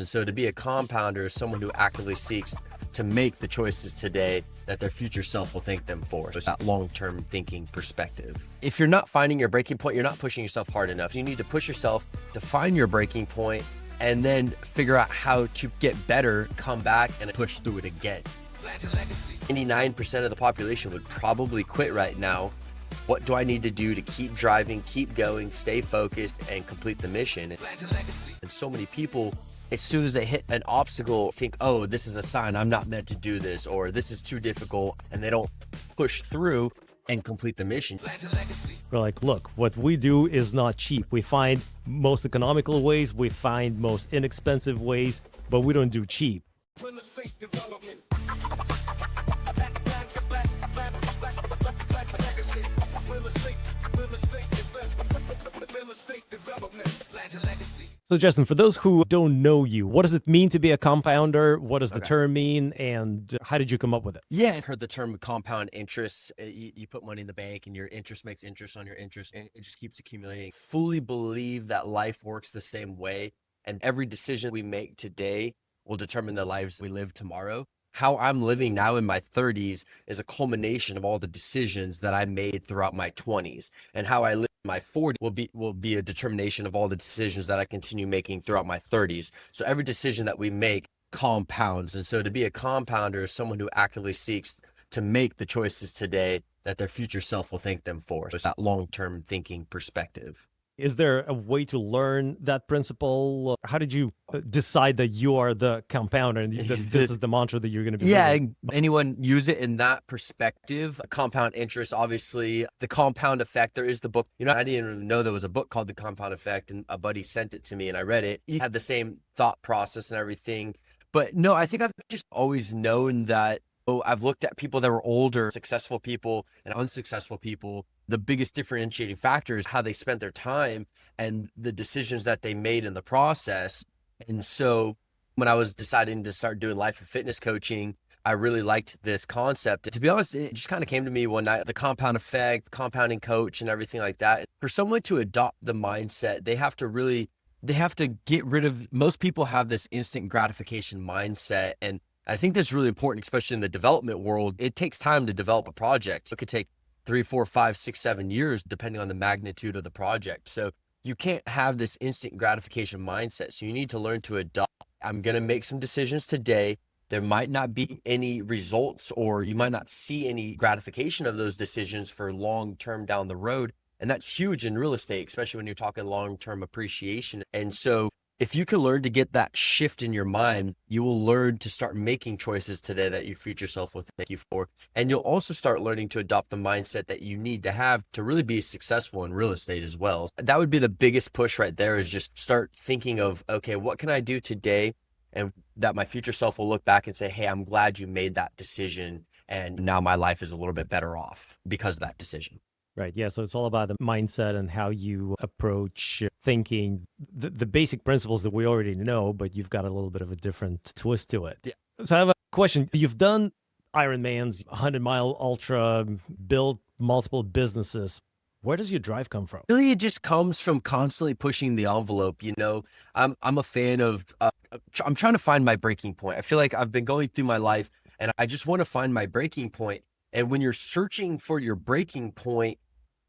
And so to be a compounder is someone who actively seeks to make the choices today that their future self will thank them for. So it's that long-term thinking perspective. If you're not finding your breaking point, you're not pushing yourself hard enough. You need to push yourself to find your breaking point and then figure out how to get better, come back and push through it again. 99% of the population would probably quit right now. What do I need to do to keep driving, keep going, stay focused, and complete the mission? And so many people, as soon as they hit an obstacle, think, oh, this is a sign I'm not meant to do this, or this is too difficult, and they don't push through and complete the mission. We're like, look, what we do is not cheap. We find most economical ways, we find most inexpensive ways, but we don't do cheap. So Justin, for those who don't know you, what does it mean to be a compounder? What does the term mean? And how did you come up with it? Yeah, I've heard the term compound interest. You put money in the bank and your interest makes interest on your interest and it just keeps accumulating. Fully believe that life works the same way and every decision we make today will determine the lives we live tomorrow. How I'm living now in my 30s is a culmination of all the decisions that I made throughout my 20s, and how I live in my 40s will be a determination of all the decisions that I continue making throughout my 30s. So every decision that we make compounds. And so to be a compounder is someone who actively seeks to make the choices today that their future self will thank them for. So it's that long-term thinking perspective. Is there a way to learn that principle? How did you decide that you are the compounder and that this is the mantra that you're going to be living? Anyone use it in that perspective. Compound interest, obviously, the compound effect. There is the book. I didn't even know there was a book called The Compound Effect, and a buddy sent it to me and I read it. He had the same thought process and everything. But no, I think I've just always known that. I've looked at people that were older, successful people and unsuccessful people. The biggest differentiating factor is how they spent their time and the decisions that they made in the process. And so when I was deciding to start doing life and fitness coaching, I really liked this concept. To be honest, it just kind of came to me one night, the compound effect, compounding coach and everything like that. For someone to adopt the mindset, they have to get rid of, most people have this instant gratification mindset. And I think that's really important, especially in the development world. It takes time to develop a project. It could take 3, 4, 5, 6, 7 years, depending on the magnitude of the project. So you can't have this instant gratification mindset. So you need to learn to adopt. I'm going to make some decisions today. There might not be any results, or you might not see any gratification of those decisions for long term down the road. And that's huge in real estate, especially when you're talking long-term appreciation. And so if you can learn to get that shift in your mind, you will learn to start making choices today that your future self will thank you for. And you'll also start learning to adopt the mindset that you need to have to really be successful in real estate as well. That would be the biggest push right there, is just start thinking of, okay, what can I do today? And that my future self will look back and say, hey, I'm glad you made that decision. And now my life is a little bit better off because of that decision. Right. Yeah. So it's all about the mindset and how you approach thinking, the basic principles that we already know, but you've got a little bit of a different twist to it. Yeah. So I have a question. You've done Ironmans, 100-mile ultra, built multiple businesses. Where does your drive come from? Really, it just comes from constantly pushing the envelope. I'm a fan of, I'm trying to find my breaking point. I feel like I've been going through my life and I just want to find my breaking point. And when you're searching for your breaking point,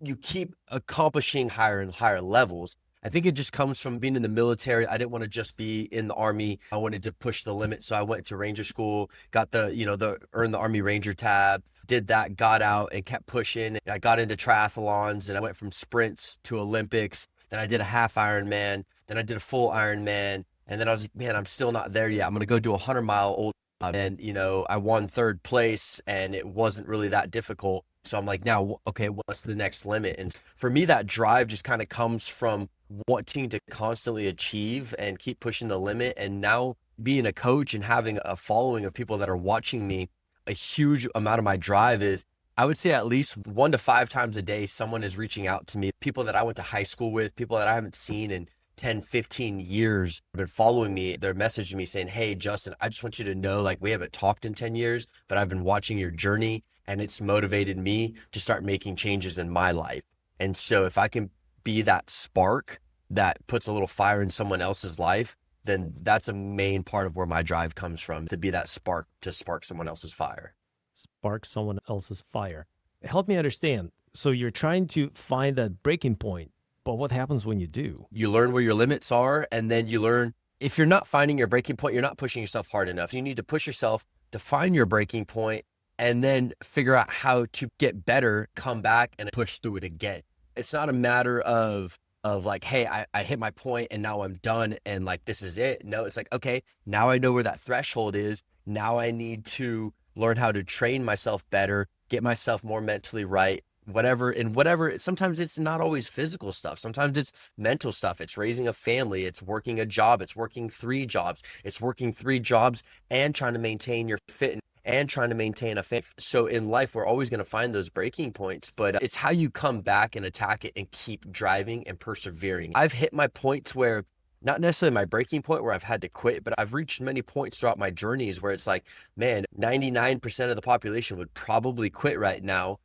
you keep accomplishing higher and higher levels. I think it just comes from being in the military. I didn't want to just be in the Army. I wanted to push the limit. So I went to Ranger School, got earned the Army Ranger tab, did that, got out and kept pushing. I got into triathlons and I went from sprints to Olympics. Then I did a half Ironman. Then I did a full Ironman. And then I was like, man, I'm still not there yet. I'm going to go do a 100-mile ultra. And, I won 3rd place and it wasn't really that difficult. So I'm like, now, okay, what's the next limit? And for me, that drive just kind of comes from wanting to constantly achieve and keep pushing the limit. And now being a coach and having a following of people that are watching me, a huge amount of my drive is, I would say at least 1 to 5 times a day, someone is reaching out to me, people that I went to high school with, people that I haven't seen in 10, 15 years have been following me. They're messaging me saying, hey, Justin, I just want you to know, like, we haven't talked in 10 years, but I've been watching your journey and it's motivated me to start making changes in my life. And so if I can be that spark that puts a little fire in someone else's life, then that's a main part of where my drive comes from, to be that spark to spark someone else's fire. Spark someone else's fire. Help me understand. So you're trying to find that breaking point, but what happens when you do? You learn where your limits are, and then you learn if you're not finding your breaking point, you're not pushing yourself hard enough. You need to push yourself to find your breaking point and then figure out how to get better, come back and push through it again. It's not a matter of like, hey, I hit my point and now I'm done and like, this is it. No, it's like, okay, now I know where that threshold is. Now I need to learn how to train myself better, get myself more mentally right, whatever. Sometimes it's not always physical stuff. Sometimes it's mental stuff. It's raising a family. It's working a job. It's working 3 jobs. It's working 3 jobs and trying to maintain your fitness and trying to maintain a family. So in life, we're always going to find those breaking points, but it's how you come back and attack it and keep driving and persevering. I've hit my points where, not necessarily my breaking point where I've had to quit, but I've reached many points throughout my journeys where it's like, man, 99% of the population would probably quit right now.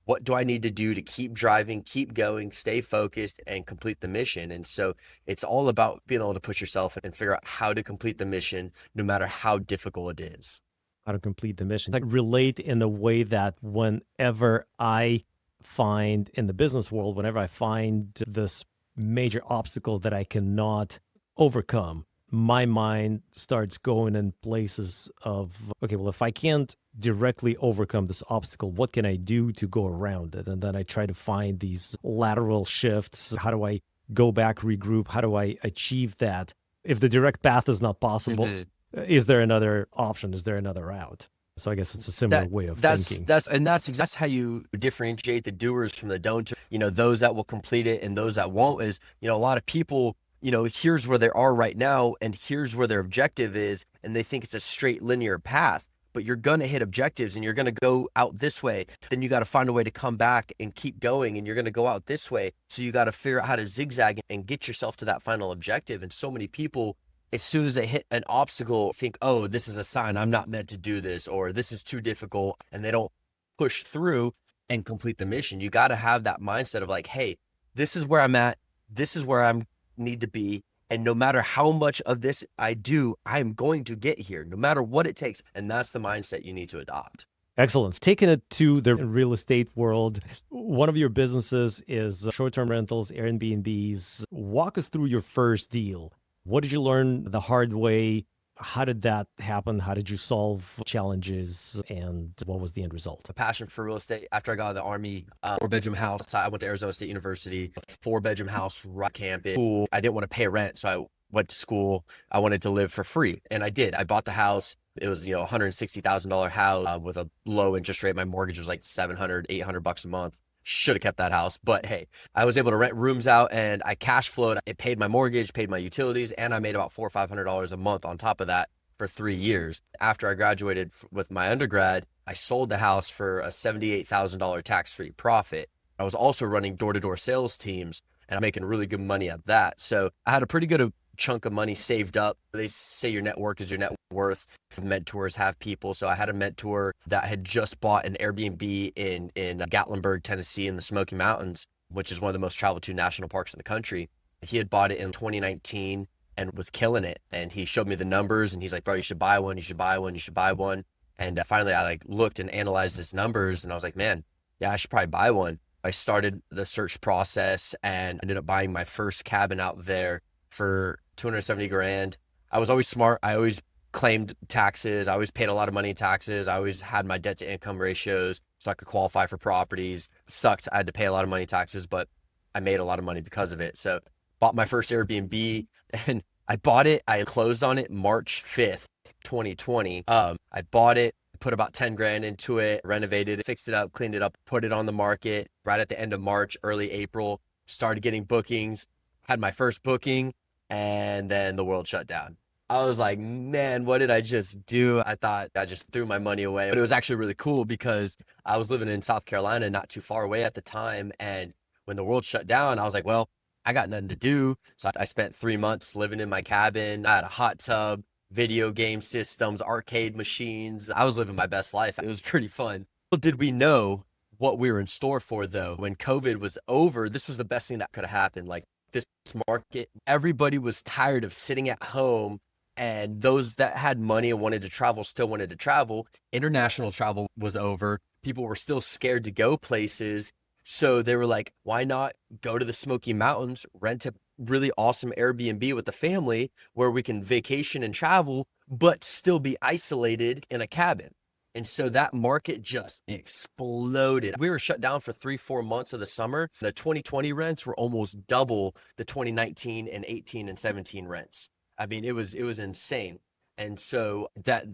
What do I need to do to keep driving, keep going, stay focused, and complete the mission? And so it's all about being able to push yourself and figure out how to complete the mission, no matter how difficult it is. How to complete the mission. Like relate in a way that whenever I find in the business world, whenever I find this major obstacle that I cannot overcome, my mind starts going in places of, okay, well, if I can't directly overcome this obstacle, what can I do to go around it? And then I try to find these lateral shifts. How do I go back, regroup? How do I achieve that? If the direct path is not possible, is there another option? Is there another route? So I guess it's a similar way of thinking. That's exactly how you differentiate the doers from the don't. Those that will complete it and those that won't is, a lot of people, here's where they are right now and here's where their objective is. And they think it's a straight linear path, but you're going to hit objectives and you're going to go out this way. Then you got to find a way to come back and keep going and you're going to go out this way. So you got to figure out how to zigzag and get yourself to that final objective. And so many people, as soon as they hit an obstacle, think, oh, this is a sign I'm not meant to do this, or this is too difficult, and they don't push through and complete the mission. You got to have that mindset of like, hey, this is where I'm at. This is where I need to be. And no matter how much of this I do, I'm going to get here, no matter what it takes. And that's the mindset you need to adopt. Excellent. Taking it to the real estate world, one of your businesses is short-term rentals, Airbnbs. Walk us through your first deal. What did you learn the hard way? How did that happen? How did you solve challenges? And what was the end result? A passion for real estate. After I got out of the Army, 4-bedroom house. I went to Arizona State University, 4-bedroom house, right campus. Cool. I didn't want to pay rent, so I went to school. I wanted to live for free, and I did. I bought the house. It was, $160,000 house with a low interest rate. My mortgage was like $700, $800 a month. Should have kept that house, but hey, I was able to rent rooms out and I cash flowed. It paid my mortgage, paid my utilities, and I made about $400 or $500 a month on top of that for 3 years. After I graduated with my undergrad, I sold the house for a $78,000 tax-free profit. I was also running door-to-door sales teams and I'm making really good money at that. So I had a pretty good chunk of money saved up. They say your net worth is your net worth. Mentors have people. So I had a mentor that had just bought an Airbnb in Gatlinburg, Tennessee in the Smoky Mountains, which is one of the most traveled to national parks in the country. He had bought it in 2019 and was killing it. And he showed me the numbers and he's like, bro, you should buy one. You should buy one. You should buy one. And finally I looked and analyzed his numbers and I was like, man, yeah, I should probably buy one. I started the search process and ended up buying my first cabin out there for $270,000. I was always smart. I always claimed taxes. I always paid a lot of money in taxes. I always had my debt to income ratios so I could qualify for properties. Sucked. I had to pay a lot of money in taxes, but I made a lot of money because of it. So bought my first Airbnb and I bought it. I closed on it March 5th, 2020. I bought it, put about 10 grand into it, renovated it, fixed it up, cleaned it up, put it on the market right at the end of March, early April, started getting bookings, had my first booking, and then the world shut down. I was like, man, what did I just do? I thought I just threw my money away. But it was actually really cool because I was living in South Carolina, not too far away at the time. And when the world shut down, I was like, well, I got nothing to do. So I spent 3 months living in my cabin. I had a hot tub, video game systems, arcade machines. I was living my best life. It was pretty fun. Little did we know what we were in store for, though. When COVID was over, this was the best thing that could have happened. this market. Everybody was tired of sitting at home, and those that had money and wanted to travel still wanted to travel. International travel was over. People were still scared to go places. So they were like, why not go to the Smoky Mountains, rent a really awesome Airbnb with the family where we can vacation and travel, but still be isolated in a cabin. And so that market just exploded. We were shut down for 3-4 months of the summer. The 2020 rents were almost double the 2019 and 18 and 17 rents. I mean, it was insane. And so that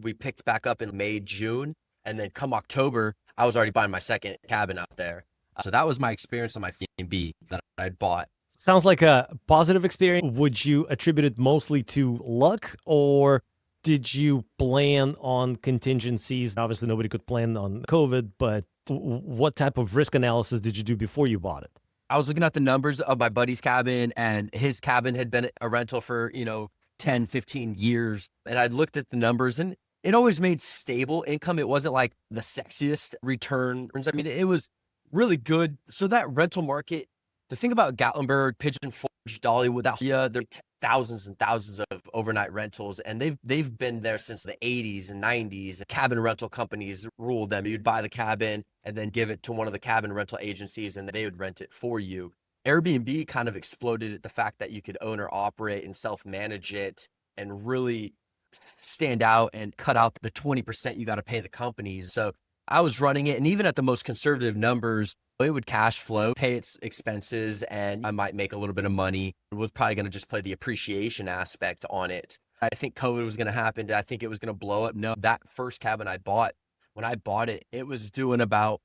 we picked back up in May, June, and then come October, I was already buying my second cabin out there. So that was my experience on my Airbnb that I bought. Sounds like a positive experience. Would you attribute it mostly to luck, or did you plan on contingencies? Obviously, nobody could plan on COVID, but what type of risk analysis did you do before you bought it? I was looking at the numbers of my buddy's cabin, and his cabin had been a rental for, 10, 15 years. And I'd looked at the numbers, and it always made stable income. It wasn't like the sexiest returns. I mean, it was really good. So that rental market, the thing about Gatlinburg, Pigeon Forge, Dollywood, there are thousands and thousands of overnight rentals, and they've been there since the 80s and 90s. Cabin rental companies ruled them. You'd buy the cabin and then give it to one of the cabin rental agencies, and they would rent it for you. Airbnb kind of exploded at the fact that you could own or operate and self-manage it and really stand out and cut out the 20% you got to pay the companies. So I was running it, and even at the most conservative numbers, it would cash flow, pay its expenses, and I might make a little bit of money. We're probably going to just play the appreciation aspect on it. I think COVID was going to happen. I think it was going to blow up. No, that first cabin I bought, when I bought it, it was doing about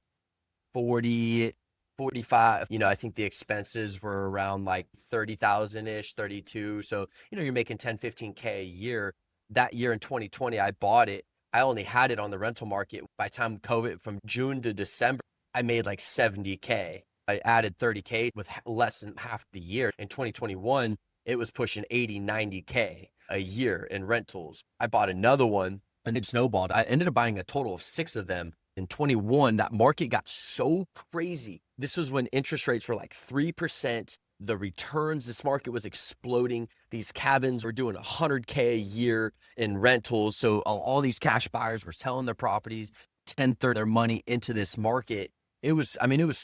40, 45. I think the expenses were around like 30,000-ish, 32. So, you're making 10, 15K a year. That year in 2020, I bought it. I only had it on the rental market. By the time COVID, from June to December, I made like 70K. I added 30K with less than half the year. In 2021, it was pushing 80, 90K a year in rentals. I bought another one and it snowballed. I ended up buying a total of 6 of them. In 21, that market got so crazy. This was when interest rates were like 3%. The returns, this market was exploding. These cabins were doing 100K a year in rentals. So all these cash buyers were selling their properties, 10/3 their money into this market. It was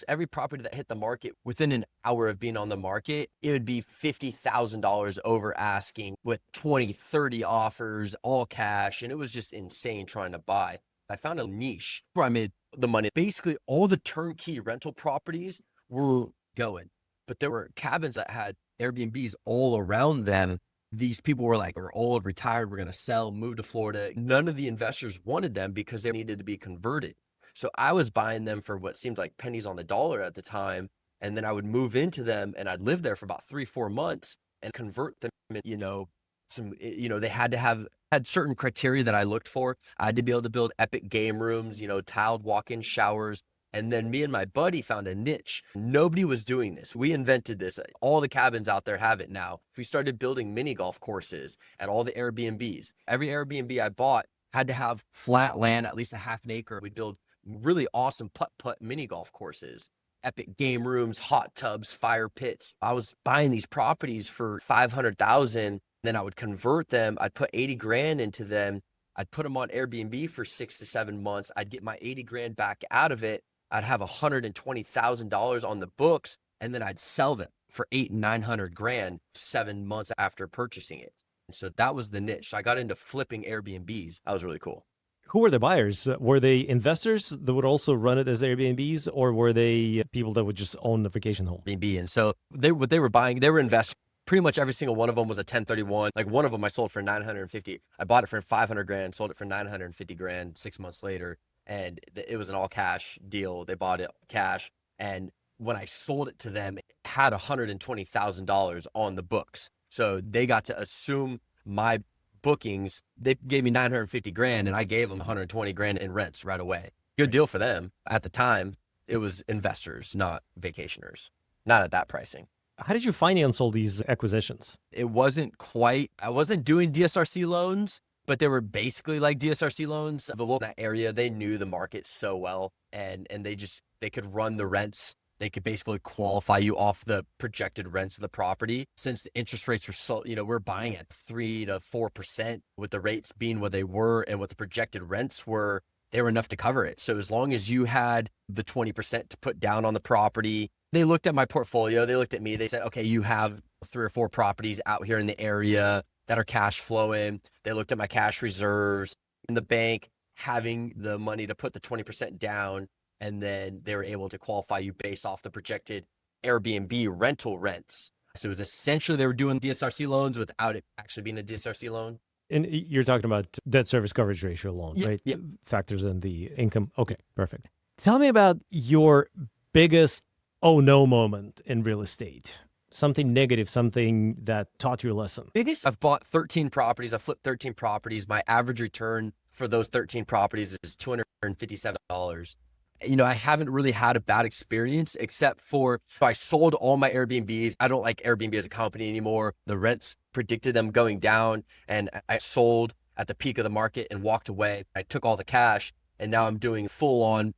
every property that hit the market within an hour of being on the market, it would be $50,000 over asking with 20, 30 offers, all cash. And it was just insane trying to buy. I found a niche where I made the money. Basically, all the turnkey rental properties were going. But there were cabins that had Airbnbs all around them. These people were like, we're old, retired, we're going to sell, move to Florida. None of the investors wanted them because they needed to be converted. So I was buying them for what seemed like pennies on the dollar at the time. And then I would move into them and I'd live there for about 3-4 months and convert them. They had certain criteria that I looked for. I had to be able to build epic game rooms, tiled walk-in showers. And then me and my buddy found a niche. Nobody was doing this. We invented this. All the cabins out there have it now. We started building mini golf courses at all the Airbnbs. Every Airbnb I bought had to have flat land, at least a half an acre. We'd build really awesome putt-putt mini golf courses, epic game rooms, hot tubs, fire pits. I was buying these properties for $500,000. Then I would convert them. I'd put 80 grand into them. I'd put them on Airbnb for 6 to 7 months. I'd get my 80 grand back out of it. I'd have $120,000 on the books, and then I'd sell them for 800 and 900 grand 7 months after purchasing it. And so that was the niche. I got into flipping Airbnbs. That was really cool. Who were the buyers? Were they investors that would also run it as Airbnbs, or were they people that would just own the vacation home? Airbnb. And so what they were buying, they were investors. Pretty much every single one of them was a 1031. Like one of them I sold for 950. I bought it for 500 grand, sold it for 950 grand 6 months later. And it was an all cash deal. They bought it cash. And when I sold it to them, it had $120,000 on the books. So they got to assume my bookings. They gave me 950 grand and I gave them 120 grand in rents right away. Good deal for them. At the time, it was investors, not vacationers, not at that pricing. How did you finance all these acquisitions? I wasn't doing DSRC loans, but they were basically like DSRC loans. The local area, they knew the market so well, and they could run the rents They could basically qualify you off the projected rents of the property. Since the interest rates are so, we're buying at 3 to 4% with the rates being what they were and what the projected rents were, they were enough to cover it. So as long as you had the 20% to put down on the property, they looked at my portfolio, they looked at me, they said, okay, you have 3 or 4 properties out here in the area that are cash flowing. They looked at my cash reserves in the bank, having the money to put the 20% down, and then they were able to qualify you based off the projected Airbnb rental rents. So it was essentially they were doing DSRC loans without it actually being a DSRC loan. And you're talking about debt service coverage ratio loan, right? Yeah. Factors in the income. Okay, perfect. Tell me about your biggest oh no moment in real estate. Something negative, something that taught you a lesson. I've bought 13 properties. I've flipped 13 properties. My average return for those 13 properties is $257. I haven't really had a bad experience except for I sold all my Airbnbs. I don't like Airbnb as a company anymore. The rents predicted them going down, and I sold at the peak of the market and walked away. I took all the cash, and now I'm doing full on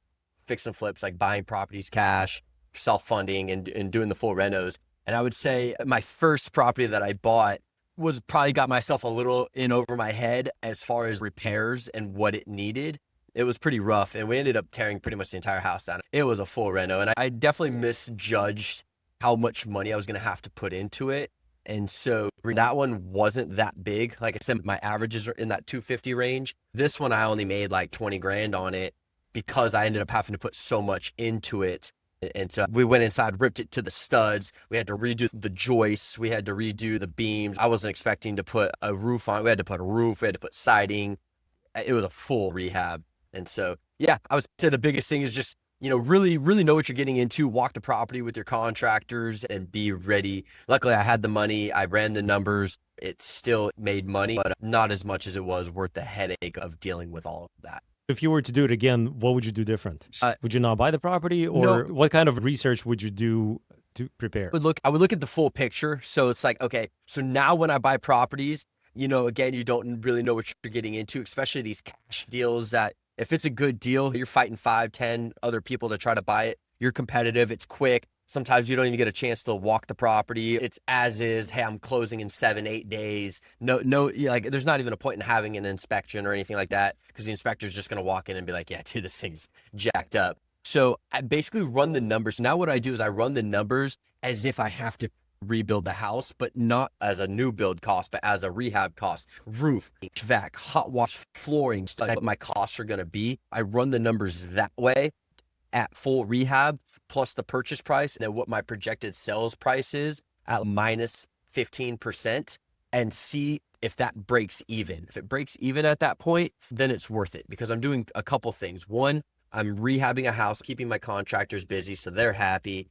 fix and flips, like buying properties cash, self-funding, and doing the full renos. And I would say my first property that I bought was probably got myself a little in over my head as far as repairs and what it needed. It was pretty rough, and we ended up tearing pretty much the entire house down. It was a full reno, and I definitely misjudged how much money I was going to have to put into it. And so that one wasn't that big. Like I said, my averages are in that 250 range. This one, I only made like 20 grand on it because I ended up having to put so much into it. And so we went inside, ripped it to the studs. We had to redo the joists. We had to redo the beams. I wasn't expecting to put a roof on it. We had to put a roof. We had to put siding. It was a full rehab. And so, yeah, I would say the biggest thing is just, really, really know what you're getting into, walk the property with your contractors and be ready. Luckily, I had the money. I ran the numbers. It still made money, but not as much as it was worth the headache of dealing with all of that. If you were to do it again, what would you do different? Would you not buy the property, or No. What kind of research would you do to prepare? I would look at the full picture. So it's like, okay, so now when I buy properties, again, you don't really know what you're getting into, especially these cash deals that if it's a good deal, you're fighting 5, 10 other people to try to buy it. You're competitive. It's quick. Sometimes you don't even get a chance to walk the property. It's as is. Hey, I'm closing in 7, 8 days. No, like there's not even a point in having an inspection or anything like that because the inspector's just going to walk in and be like, yeah, dude, this thing's jacked up. So I basically run the numbers. Now what I do is I run the numbers as if I have to rebuild the house, but not as a new build cost, but as a rehab cost. Roof, HVAC, hot wash, flooring, stuff what my costs are going to be. I run the numbers that way at full rehab plus the purchase price and then what my projected sales price is at minus 15% and see if that breaks even. If it breaks even at that point, then it's worth it because I'm doing a couple things. One, I'm rehabbing a house, keeping my contractors busy so they're happy.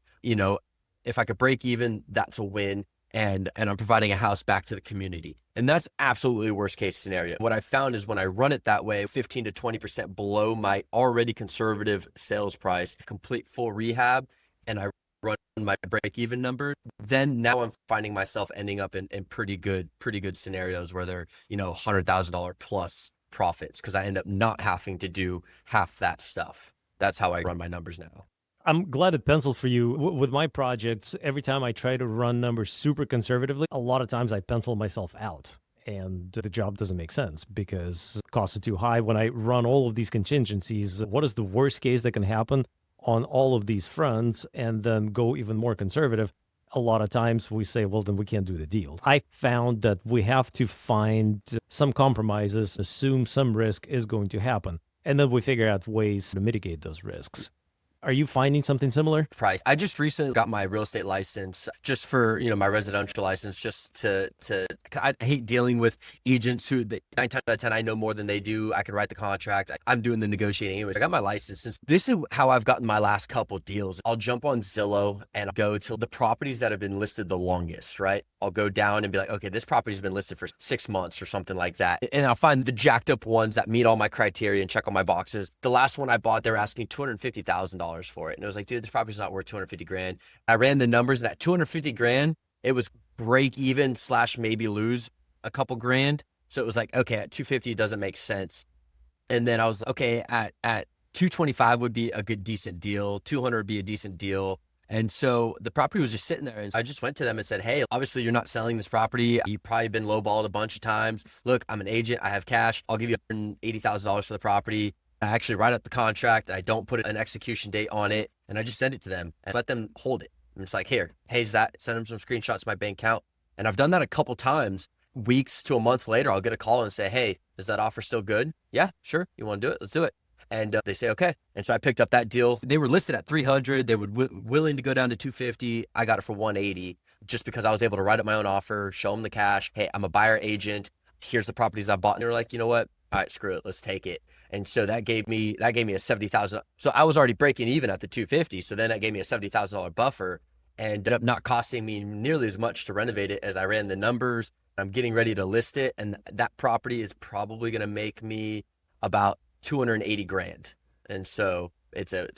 If I could break even, that's a win. And I'm providing a house back to the community. And that's absolutely worst case scenario. What I found is when I run it that way, 15 to 20% below my already conservative sales price, complete full rehab, and I run my break even number, then now I'm finding myself ending up in pretty good scenarios where they're, $100,000 plus profits because I end up not having to do half that stuff. That's how I run my numbers now. I'm glad it pencils for you. With my projects, every time I try to run numbers super conservatively, a lot of times I pencil myself out and the job doesn't make sense because costs are too high. When I run all of these contingencies, what is the worst case that can happen on all of these fronts and then go even more conservative? A lot of times we say, well, then we can't do the deal. I found that we have to find some compromises, assume some risk is going to happen, and then we figure out ways to mitigate those risks. Are you finding something similar? Price. I just recently got my real estate license just for, my residential license just to I hate dealing with agents who 9 times out of 10, I know more than they do. I can write the contract. I'm doing the negotiating anyways. I got my license since this is how I've gotten my last couple deals. I'll jump on Zillow and go to the properties that have been listed the longest, right? I'll go down and be like, okay, this property's been listed for 6 months or something like that. And I'll find the jacked up ones that meet all my criteria and check all my boxes. The last one I bought, they were asking $250,000 for it. And it was like, dude, this property's not worth 250 grand. I ran the numbers and at 250 grand, it was break even / maybe lose a couple grand. So it was like, okay, at 250, it doesn't make sense. And then I was okay, at 225 would be a good, decent deal. 200 would be a decent deal. And so the property was just sitting there. And I just went to them and said, hey, obviously you're not selling this property. You've probably been lowballed a bunch of times. Look, I'm an agent. I have cash. I'll give you $180,000 for the property. I actually write up the contract. I don't put an execution date on it. And I just send it to them and let them hold it. And it's like, here, here's that. Send them some screenshots of my bank account. And I've done that a couple times. Weeks to a month later, I'll get a call and say, hey, is that offer still good? Yeah, sure. You want to do it? Let's do it. And they say, okay. And so I picked up that deal. They were listed at 300. They were willing to go down to 250. I got it for 180 just because I was able to write up my own offer, show them the cash. Hey, I'm a buyer agent. Here's the properties I bought. And they were like, you know what? All right, screw it. Let's take it. And so that gave me a 70,000. So I was already breaking even at the 250. So then that gave me a $70,000 buffer and ended up not costing me nearly as much to renovate it as I ran the numbers. I'm getting ready to list it. And that property is probably going to make me about 280 grand. And so it's a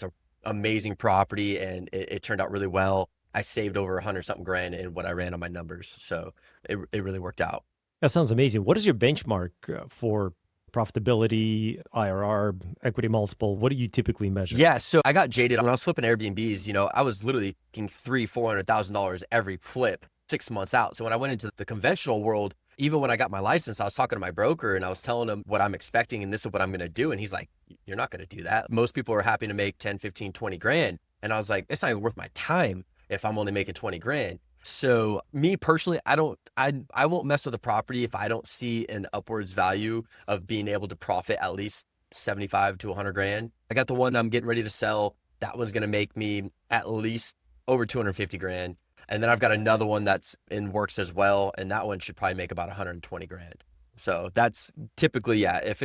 amazing property and it turned out really well. I saved over 100 something grand in what I ran on my numbers. So it really worked out. That sounds amazing. What is your benchmark for profitability, IRR, equity multiple? What do you typically measure? Yeah. So I got jaded when I was flipping Airbnbs, I was literally getting $300,000-$400,000 every flip 6 months out. So when I went into the conventional world, even when I got my license, I was talking to my broker and I was telling him what I'm expecting and this is what I'm going to do. And he's like, you're not going to do that. Most people are happy to make 10, 15, 20 grand. And I was like, it's not even worth my time if I'm only making 20 grand. So me personally, I won't mess with a property if I don't see an upwards value of being able to profit at least 75 to 100 grand. I got the one I'm getting ready to sell. That one's going to make me at least over 250 grand. And then I've got another one that's in works as well. And that one should probably make about 120 grand. So that's typically, yeah, if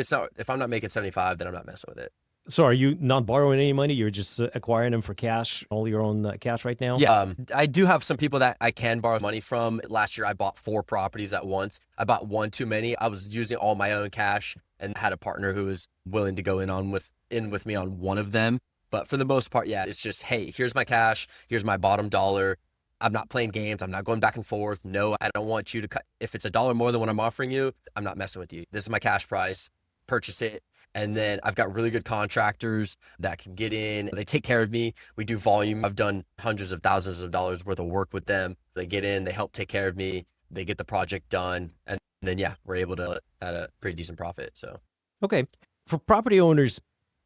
I'm not making 75, then I'm not messing with it. So are you not borrowing any money? You're just acquiring them for cash, all your own cash right now? Yeah, I do have some people that I can borrow money from. Last year, I bought 4 properties at once. I bought one too many. I was using all my own cash and had a partner who was willing to go in with me on one of them. But for the most part, yeah, it's just, hey, here's my cash. Here's my bottom dollar. I'm not playing games. I'm not going back and forth. No, I don't want you to cut. If it's $1 more than what I'm offering you, I'm not messing with you. This is my cash price. Purchase it. And then I've got really good contractors that can get in. They take care of me. We do volume. I've done hundreds of thousands of dollars worth of work with them. They get in, they help take care of me. They get the project done. And then, yeah, we're able to at a pretty decent profit. So, okay. For property owners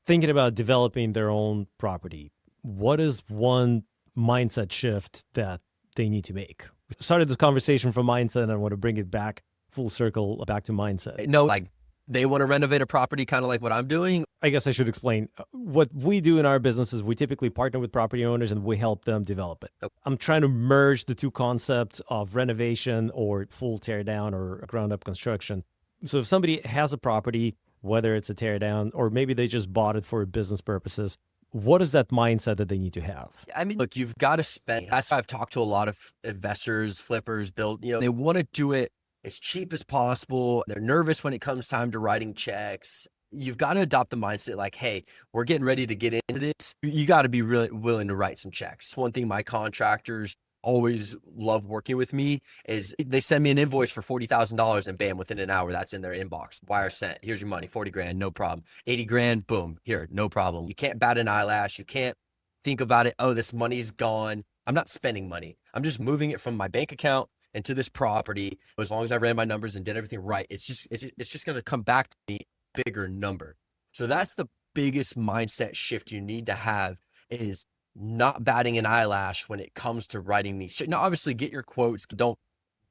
thinking about developing their own property, what is one mindset shift that they need to make? We started this conversation from mindset and I want to bring it back full circle back to mindset. No, like they want to renovate a property kind of like what I'm doing. I guess I should explain. What we do in our business is we typically partner with property owners and we help them develop it. Okay. I'm trying to merge the two concepts of renovation or full tear down or ground up construction. So if somebody has a property, whether it's a tear down or maybe they just bought it for business purposes, what is that mindset that they need to have? I mean, look, you've got to spend. That's why I've talked to a lot of investors, flippers, they want to do it as cheap as possible. They're nervous when it comes time to writing checks. You've got to adopt the mindset like, hey, we're getting ready to get into this. You got to be really willing to write some checks. One thing my contractors always love working with me is they send me an invoice for $40,000 and bam, within an hour, that's in their inbox. Wire sent. Here's your money, 40 grand, no problem. 80 grand, boom, here, no problem. You can't bat an eyelash. You can't think about it. Oh, this money's gone. I'm not spending money. I'm just moving it from my bank account into this property. As long as I ran my numbers and did everything right, it's just going to come back to me a bigger number. So that's the biggest mindset shift you need to have is not batting an eyelash when it comes to writing these. Now, obviously get your quotes, don't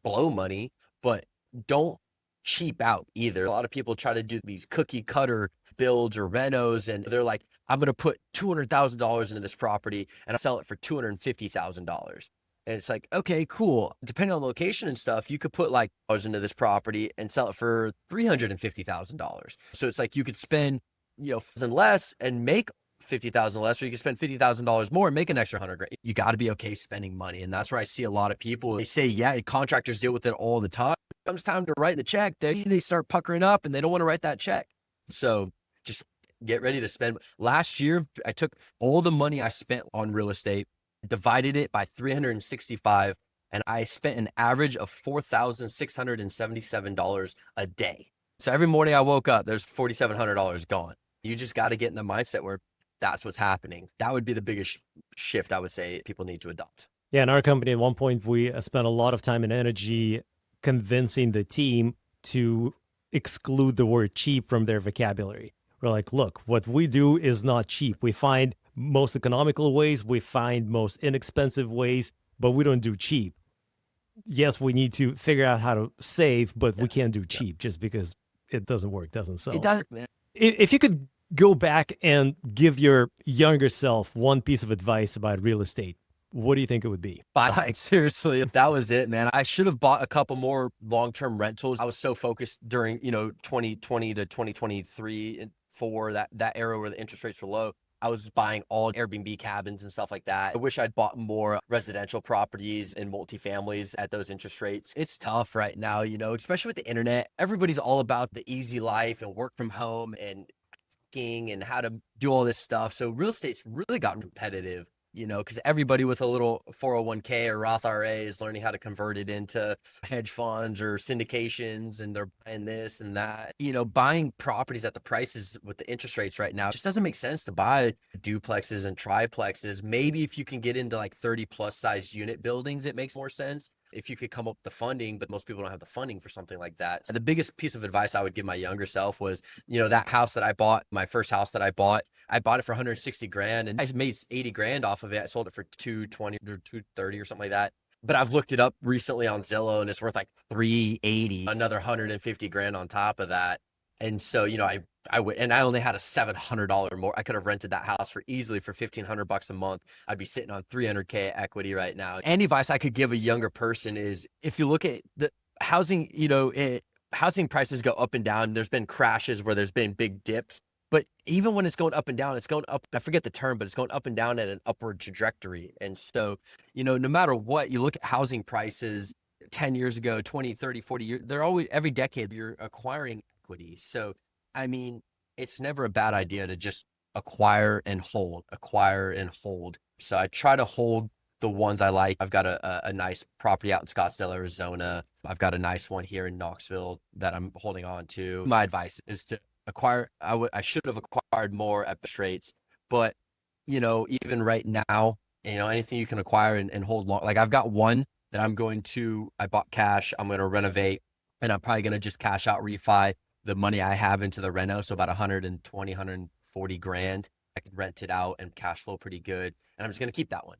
blow money, but don't cheap out either. A lot of people try to do these cookie cutter builds or renos and they're like, I'm going to put $200,000 into this property and I'll sell it for $250,000. And it's like, okay, cool. Depending on the location and stuff, you could put like dollars into this property and sell it for $350,000. So it's like you could spend, less and make 50,000 less, or you can spend $50,000 more and make an extra 100 grand. You got to be okay spending money. And that's where I see a lot of people. They say, yeah, contractors deal with it all the time. It comes time to write the check. They start puckering up and they don't want to write that check. So just get ready to spend. Last year, I took all the money I spent on real estate, divided it by 365, and I spent an average of $4,677 a day. So every morning I woke up, there's $4,700 gone. You just got to get in the mindset where that's what's happening. That would be the biggest shift I would say people need to adopt. Yeah, in our company, at one point, we spent a lot of time and energy convincing the team to exclude the word cheap from their vocabulary. We're like, look, what we do is not cheap. We find most economical ways, we find most inexpensive ways, but we don't do cheap. Yes, we need to figure out how to save, but we can't do cheap just because it doesn't work, doesn't sell. It does, man. If you could go back and give your younger self one piece of advice about real estate, what do you think it would be? Like, seriously, that was it, man. I should have bought a couple more long-term rentals. I was so focused during, 2020 to 2023 and 4, that era where the interest rates were low. I was buying all Airbnb cabins and stuff like that. I wish I'd bought more residential properties and multifamilies at those interest rates. It's tough right now, especially with the internet. Everybody's all about the easy life and work from home and how to do all this stuff. So real estate's really gotten competitive, because everybody with a little 401k or Roth IRA is learning how to convert it into hedge funds or syndications, and they're buying this and that. Buying properties at the prices with the interest rates right now, it just doesn't make sense to buy duplexes and triplexes. Maybe if you can get into like 30 plus size unit buildings, it makes more sense. If you could come up with the funding, but most people don't have the funding for something like that. So the biggest piece of advice I would give my younger self was, that house that I bought, my first house that I bought it for 160 grand and I made 80 grand off of it. I sold it for 220 or 230 or something like that. But I've looked it up recently on Zillow and it's worth like 380, another 150 grand on top of that. And so, I would, and I only had a $700 more. I could have rented that house for $1,500 a month. I'd be sitting on 300K equity right now. Any advice I could give a younger person is, if you look at the housing, housing prices go up and down. There's been crashes where there's been big dips, but even when it's going up and down, it's going up. I forget the term, but it's going up and down at an upward trajectory. And so, no matter what, you look at housing prices 10 years ago, 20, 30, 40 years, they're always, every decade you're acquiring equity. So, it's never a bad idea to just acquire and hold. So I try to hold the ones I like. I've got a nice property out in Scottsdale, Arizona. I've got a nice one here in Knoxville that I'm holding on to. My advice is to acquire. I should have acquired more at best rates, but even right now, anything you can acquire and hold long. Like I've got one that I bought cash. I'm going to renovate, and I'm probably going to just cash out refi the money I have into the reno. So about 120, 140 grand. I could rent it out and cash flow pretty good. And I'm just going to keep that one,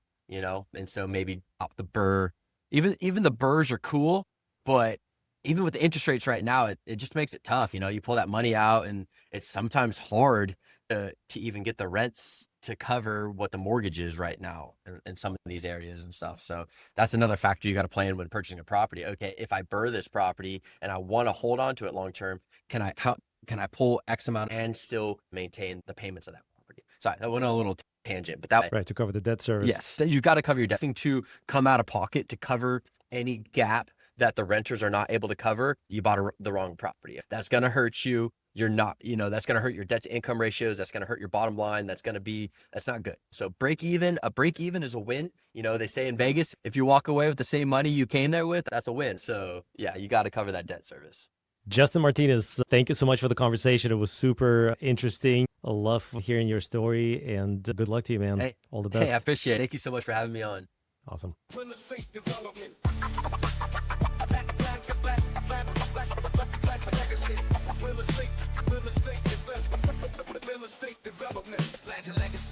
and so maybe pop the burr. Even the burrs are cool, but even with the interest rates right now, it just makes it tough. You pull that money out and it's sometimes hard to even get the rents to cover what the mortgage is right now in some of these areas and stuff. So that's another factor you got to plan when purchasing a property. Okay, if I burr this property and I want to hold on to it long term, can I pull X amount and still maintain the payments of that property? Sorry, that went on a little tangent, but that right, to cover the debt service. Yes, you got to cover your debt. To come out of pocket to cover any gap that the renters are not able to cover, you bought the wrong property. If that's going to hurt you, that's going to hurt your debt to income ratios. That's going to hurt your bottom line. that's not good. So a break even is a win. They say in Vegas, if you walk away with the same money you came there with, that's a win. So yeah, you got to cover that debt service. Justin Martinez, thank you so much for the conversation. It was super interesting. I love hearing your story, and good luck to you, man. Hey, all the best. Hey, I appreciate it. Thank you so much for having me on. Awesome. Real estate development, legacy.